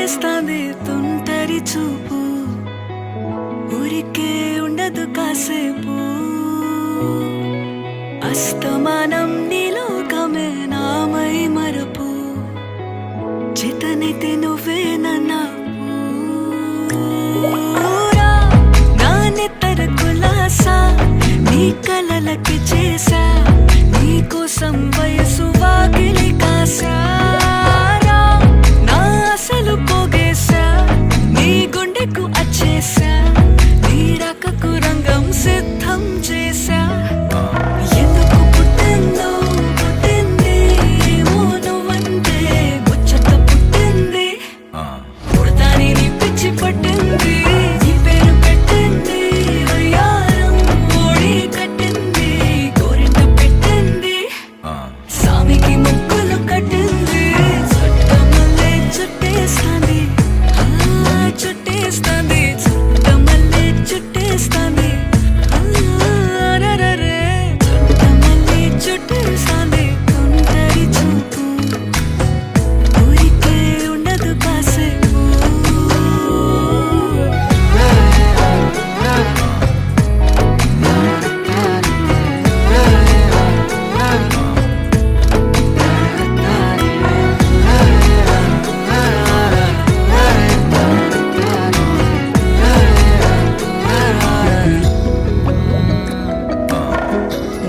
చుట్టేస్తాంది తుంటరి చూపు ఊరికే ఉండదు కాసేపు అస్తమానం నీలోకమే నామై మరపు చేతనైతే నువ్వే నన్నా నానెత్తర కులాసా నీ కలలకి చేసా నీ కోసం వయసు వాకిలి కాసా నా అసలు పోగేసా నీ గుండెకు అచ్చేసా నీ రాకకు రంగం సిద్ధం చేసా ఎందుకు పుట్టిందో పుట్టింది ఏమో నువ్వంటే ముచ్చట పుట్టింది పుడతాని నీ పిచ్చి పట్టింది నీ పేరు పెట్టింది వయ్యారం ఓడి కట్టింది గోరింట పెట్టింది సామికి ముక్కులు కట్టింది చుట్టమల్లే చుట్టేస్తాంది చుట్టేస్తాంది చుట్టమల్లే చుట్టేస్తాంది అరరరే చుట్టమల్లే చుట్టేస్తాంది తుంటరి చూపు ఊరికే ఉండదు కాసేపు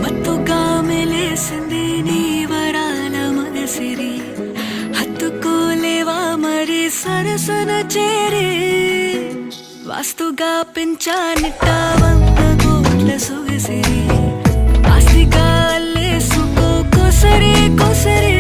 మత్తుగా మెలేసింది నీ వరాల మనసిరి హత్తుకోలేవా మరి సరసన చేరి వాస్తుగా పెంచానిట్ట 100 కోట్ల సొగసిరి ఆస్తిగా అల్లేసుకో కొసరి కొసరి